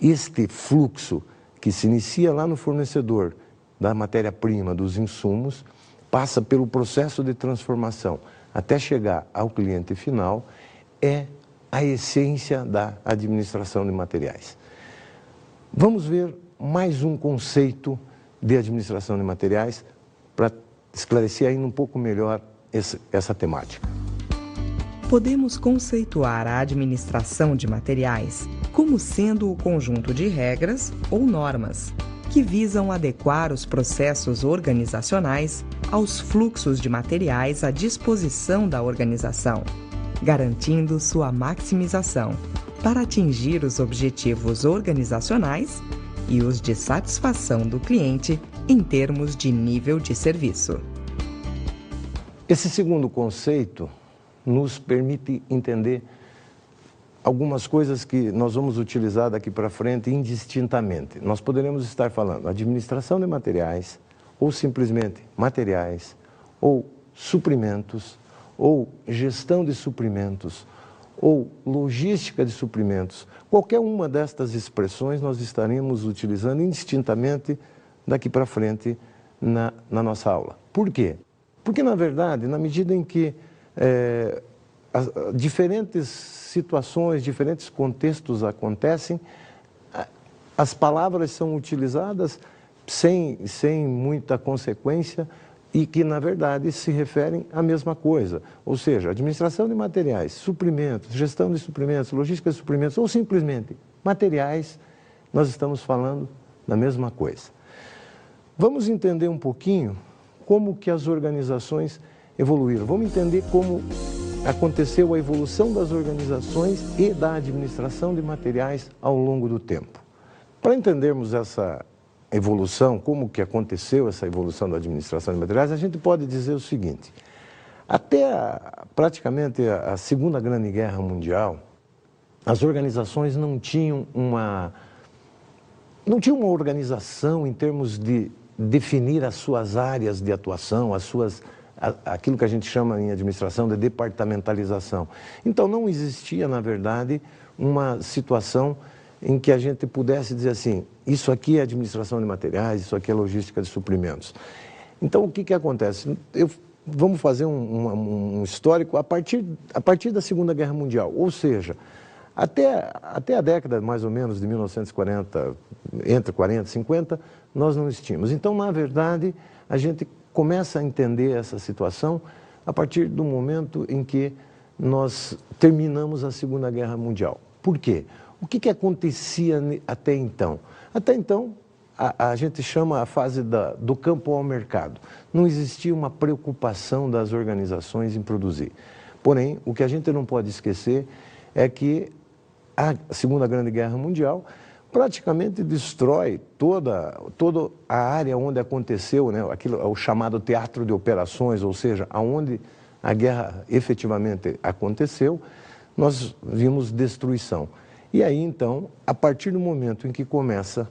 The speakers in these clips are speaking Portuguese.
este fluxo que se inicia lá no fornecedor da matéria-prima, dos insumos, passa pelo processo de transformação até chegar ao cliente final, é a essência da administração de materiais. Vamos ver mais um conceito de administração de materiais para esclarecer ainda um pouco melhor essa temática. Podemos conceituar a administração de materiais como sendo o conjunto de regras ou normas que visam adequar os processos organizacionais aos fluxos de materiais à disposição da organização, garantindo sua maximização para atingir os objetivos organizacionais e os de satisfação do cliente em termos de nível de serviço. Esse segundo conceito nos permite entender algumas coisas que nós vamos utilizar daqui para frente indistintamente. Nós poderemos estar falando administração de materiais, ou simplesmente materiais, ou suprimentos, ou gestão de suprimentos, ou logística de suprimentos. Qualquer uma destas expressões nós estaremos utilizando indistintamente daqui para frente na nossa aula. Por quê? Porque, na verdade, na medida em que diferentes situações, diferentes contextos acontecem, as palavras são utilizadas sem muita consequência e que, na verdade, se referem à mesma coisa. Ou seja, administração de materiais, suprimentos, gestão de suprimentos, logística de suprimentos, ou simplesmente materiais, nós estamos falando da mesma coisa. Vamos entender um pouquinho como que as organizações evoluíram. Vamos entender como aconteceu a evolução das organizações e da administração de materiais ao longo do tempo. Para entendermos essa evolução, como que aconteceu essa evolução da administração de materiais, a gente pode dizer o seguinte: até praticamente a Segunda Grande Guerra Mundial, as organizações não tinham uma organização em termos de definir as suas áreas de atuação, aquilo que a gente chama em administração de departamentalização. Então não existia, na verdade, uma situação em que a gente pudesse dizer assim, isso aqui é administração de materiais, isso aqui é logística de suprimentos. Então o que acontece? Vamos fazer um histórico a partir da Segunda Guerra Mundial, ou seja, até a década mais ou menos de 1940, entre 40 e 50, nós não tínhamos. Então, na verdade, a gente começa a entender essa situação a partir do momento em que nós terminamos a Segunda Guerra Mundial. Por quê? O que acontecia até então? Até então, a gente chama a fase do campo ao mercado. Não existia uma preocupação das organizações em produzir. Porém, o que a gente não pode esquecer é que a Segunda Grande Guerra Mundial praticamente destrói toda a área onde aconteceu, né, o chamado teatro de operações, ou seja, aonde a guerra efetivamente aconteceu, nós vimos destruição. E aí, então, a partir do momento em que começa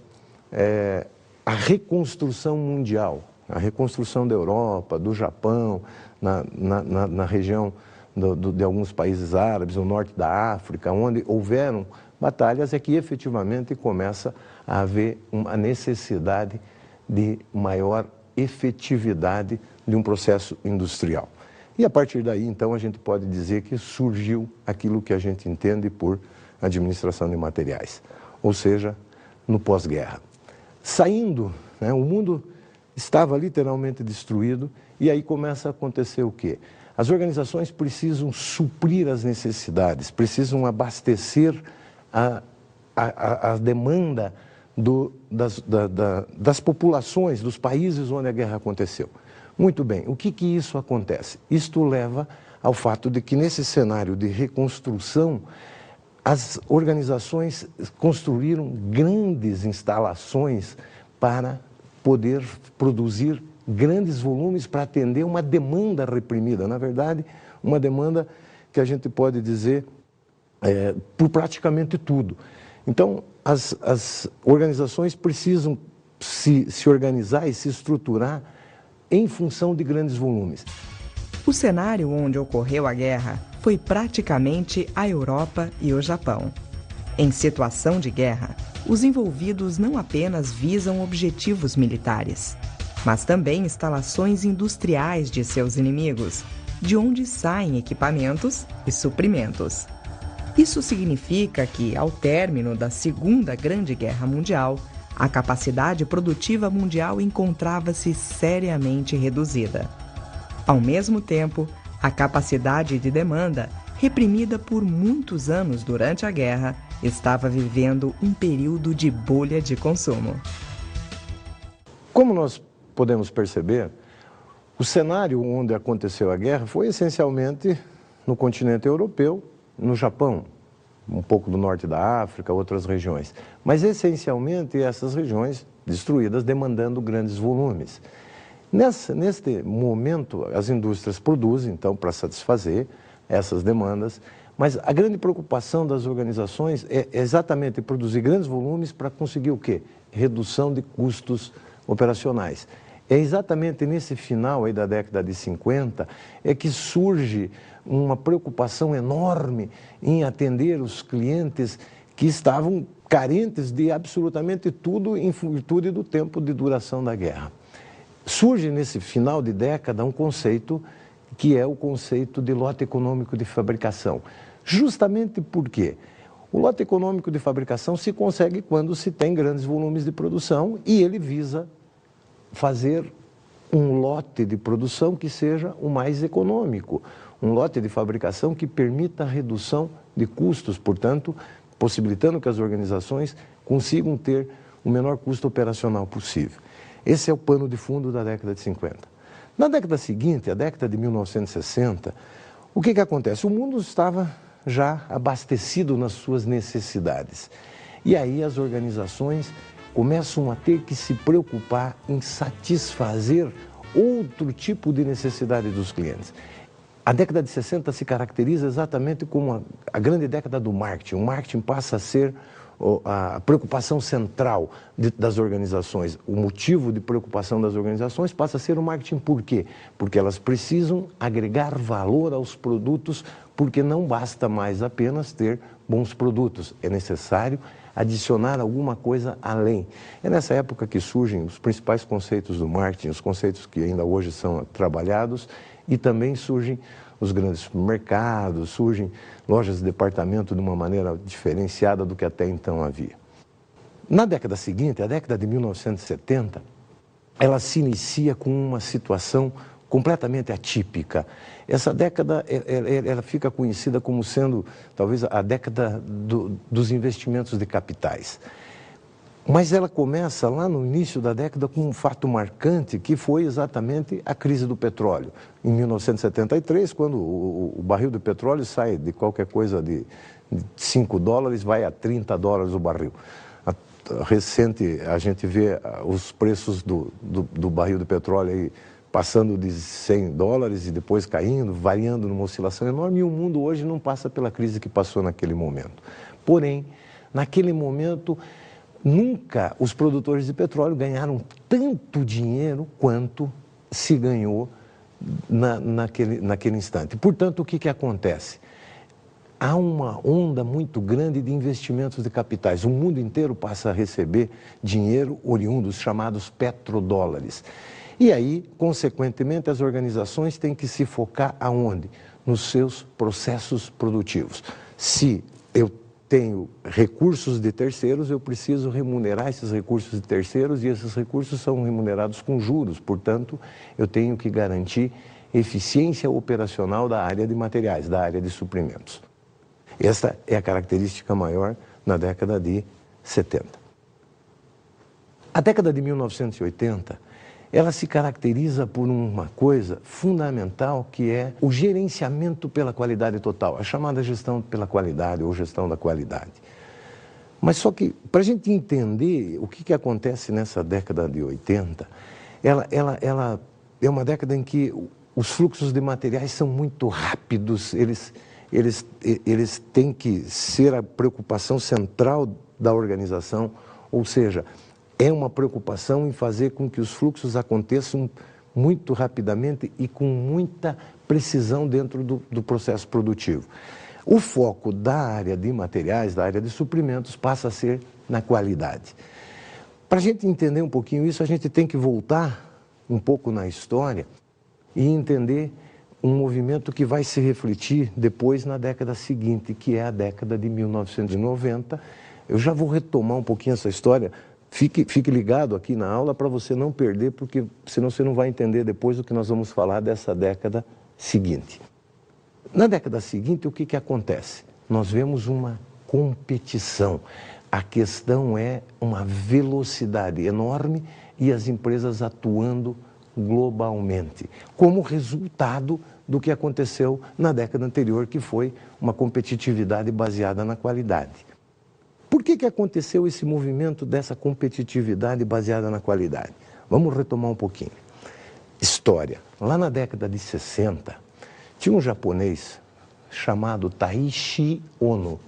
a reconstrução mundial, a reconstrução da Europa, do Japão, na região de alguns países árabes, no norte da África, onde houveram batalhas, é que efetivamente começa a haver uma necessidade de maior efetividade de um processo industrial. E a partir daí, então, a gente pode dizer que surgiu aquilo que a gente entende por administração de materiais, ou seja, no pós-guerra. Saindo, né, o mundo estava literalmente destruído e aí começa a acontecer o quê? As organizações precisam suprir as necessidades, precisam abastecer a demanda das populações, dos países onde a guerra aconteceu. Muito bem, o que isso acontece? Isto leva ao fato de que nesse cenário de reconstrução, as organizações construíram grandes instalações para poder produzir grandes volumes para atender uma demanda reprimida. Na verdade, uma demanda que a gente pode dizer por praticamente tudo. Então, as organizações precisam se organizar e se estruturar em função de grandes volumes. O cenário onde ocorreu a guerra foi praticamente a Europa e o Japão. Em situação de guerra, os envolvidos não apenas visam objetivos militares, mas também instalações industriais de seus inimigos, de onde saem equipamentos e suprimentos. Isso significa que, ao término da Segunda Grande Guerra Mundial, a capacidade produtiva mundial encontrava-se seriamente reduzida. Ao mesmo tempo, a capacidade de demanda, reprimida por muitos anos durante a guerra, estava vivendo um período de bolha de consumo. Como nós podemos perceber, o cenário onde aconteceu a guerra foi essencialmente no continente europeu, no Japão, um pouco do norte da África, outras regiões. Mas essencialmente essas regiões destruídas, demandando grandes volumes. Neste momento, as indústrias produzem, então, para satisfazer essas demandas, mas a grande preocupação das organizações é exatamente produzir grandes volumes para conseguir o quê? Redução de custos operacionais. É exatamente nesse final aí da década de 50 é que surge uma preocupação enorme em atender os clientes que estavam carentes de absolutamente tudo em virtude do tempo de duração da guerra. Surge nesse final de década um conceito que é o conceito de lote econômico de fabricação. Justamente porque o lote econômico de fabricação se consegue quando se tem grandes volumes de produção e ele visa fazer um lote de produção que seja o mais econômico, um lote de fabricação que permita a redução de custos, portanto, possibilitando que as organizações consigam ter o menor custo operacional possível. Esse é o pano de fundo da década de 50. Na década seguinte, a década de 1960, o que acontece? O mundo estava já abastecido nas suas necessidades. E aí as organizações começam a ter que se preocupar em satisfazer outro tipo de necessidade dos clientes. A década de 60 se caracteriza exatamente como a grande década do marketing. O marketing passa a ser a preocupação central das organizações. O motivo de preocupação das organizações passa a ser o marketing. Por quê? Porque elas precisam agregar valor aos produtos, porque não basta mais apenas ter bons produtos. É necessário adicionar alguma coisa além. É nessa época que surgem os principais conceitos do marketing, os conceitos que ainda hoje são trabalhados, e também surgem os grandes supermercados, surgem lojas de departamento de uma maneira diferenciada do que até então havia. Na década seguinte, a década de 1970, ela se inicia com uma situação completamente atípica. Essa década, ela fica conhecida como sendo, talvez, a década dos investimentos de capitais. Mas ela começa lá no início da década com um fato marcante, que foi exatamente a crise do petróleo. Em 1973, quando o barril de petróleo sai de qualquer coisa de $5, vai a $30 o barril. Recente, a gente vê os preços do barril de petróleo aí passando de $100 e depois caindo, variando numa oscilação enorme, e o mundo hoje não passa pela crise que passou naquele momento. Porém, naquele momento, nunca os produtores de petróleo ganharam tanto dinheiro quanto se ganhou naquele instante. Portanto, o que acontece? Há uma onda muito grande de investimentos de capitais. O mundo inteiro passa a receber dinheiro oriundo dos chamados petrodólares. E aí, consequentemente, as organizações têm que se focar aonde? Nos seus processos produtivos. Se eu tenho recursos de terceiros, eu preciso remunerar esses recursos de terceiros, e esses recursos são remunerados com juros. Portanto, eu tenho que garantir eficiência operacional da área de materiais, da área de suprimentos. Essa é a característica maior na década de 70. A década de 1980, ela se caracteriza por uma coisa fundamental, que é o gerenciamento pela qualidade total, a chamada gestão pela qualidade ou gestão da qualidade. Mas só que, para a gente entender o que acontece nessa década de 80, ela é uma década em que os fluxos de materiais são muito rápidos, eles têm que ser a preocupação central da organização, ou seja, é uma preocupação em fazer com que os fluxos aconteçam muito rapidamente e com muita precisão dentro do processo produtivo. O foco da área de materiais, da área de suprimentos, passa a ser na qualidade. Para a gente entender um pouquinho isso, a gente tem que voltar um pouco na história e entender um movimento que vai se refletir depois na década seguinte, que é a década de 1990. Eu já vou retomar um pouquinho essa história. Fique ligado aqui na aula para você não perder, porque senão você não vai entender depois o que nós vamos falar dessa década seguinte. Na década seguinte, o que acontece? Nós vemos uma competição. A questão é uma velocidade enorme e as empresas atuando globalmente, como resultado do que aconteceu na década anterior, que foi uma competitividade baseada na qualidade. Por que aconteceu esse movimento dessa competitividade baseada na qualidade? Vamos retomar um pouquinho. História. Lá na década de 60, tinha um japonês chamado Taiichi Ohno,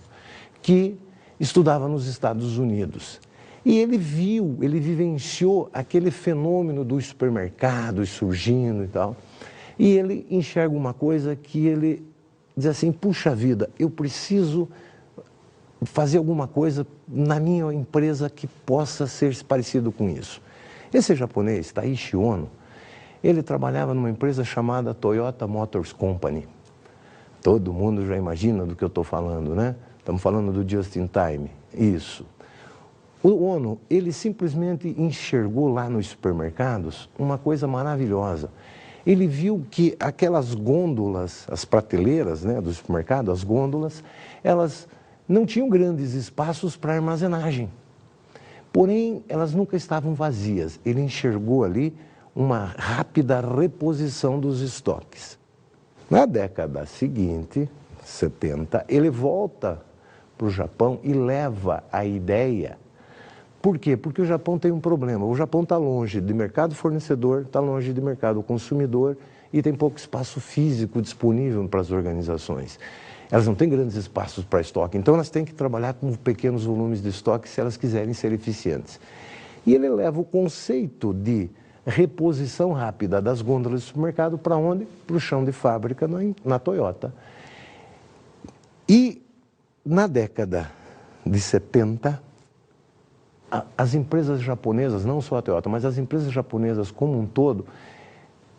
que estudava nos Estados Unidos. E ele vivenciou aquele fenômeno dos supermercados surgindo e tal. E ele enxerga uma coisa que ele diz assim, puxa vida, eu preciso fazer alguma coisa na minha empresa que possa ser parecido com isso. Esse japonês, Taiichi Ohno, ele trabalhava numa empresa chamada Toyota Motors Company. Todo mundo já imagina do que eu estou falando, né? Estamos falando do Just in Time. Isso. O Ohno, ele simplesmente enxergou lá nos supermercados uma coisa maravilhosa. Ele viu que aquelas gôndolas, as prateleiras, né, do supermercado, as gôndolas, elas não tinham grandes espaços para armazenagem. Porém, elas nunca estavam vazias. Ele enxergou ali uma rápida reposição dos estoques. Na década seguinte, 70, ele volta para o Japão e leva a ideia. Por quê? Porque o Japão tem um problema. O Japão está longe de mercado fornecedor, está longe de mercado consumidor e tem pouco espaço físico disponível para as organizações. Elas não têm grandes espaços para estoque, então elas têm que trabalhar com pequenos volumes de estoque se elas quiserem ser eficientes. E ele leva o conceito de reposição rápida das gôndolas do supermercado para onde? Para o chão de fábrica na Toyota. E na década de 70, as empresas japonesas, não só a Toyota, mas as empresas japonesas como um todo,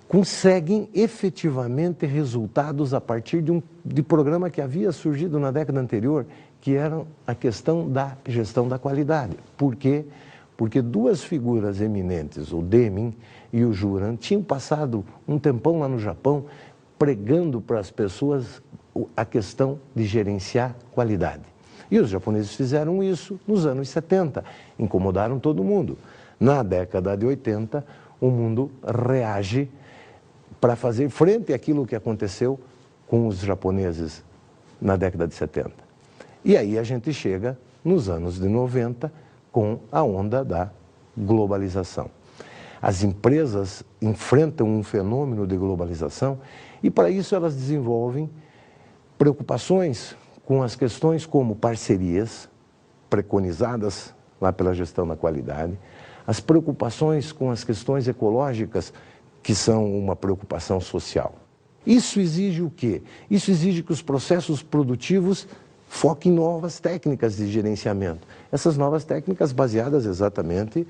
conseguem efetivamente resultados a partir de programa que havia surgido na década anterior, que era a questão da gestão da qualidade. Por quê? Porque duas figuras eminentes, o Deming e o Juran, tinham passado um tempão lá no Japão pregando para as pessoas a questão de gerenciar qualidade. E os japoneses fizeram isso nos anos 70, incomodaram todo mundo. Na década de 80, o mundo reage para fazer frente àquilo que aconteceu com os japoneses na década de 70. E aí a gente chega nos anos de 90 com a onda da globalização. As empresas enfrentam um fenômeno de globalização e para isso elas desenvolvem preocupações com as questões como parcerias, preconizadas lá pela gestão da qualidade, as preocupações com as questões ecológicas, que são uma preocupação social. Isso exige o quê? Isso exige que os processos produtivos foquem em novas técnicas de gerenciamento. Essas novas técnicas baseadas exatamente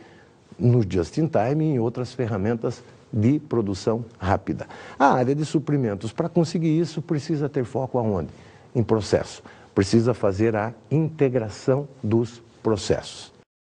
no just-in-time e em outras ferramentas de produção rápida. A área de suprimentos, para conseguir isso, precisa ter foco aonde? Em processo. Precisa fazer a integração dos processos.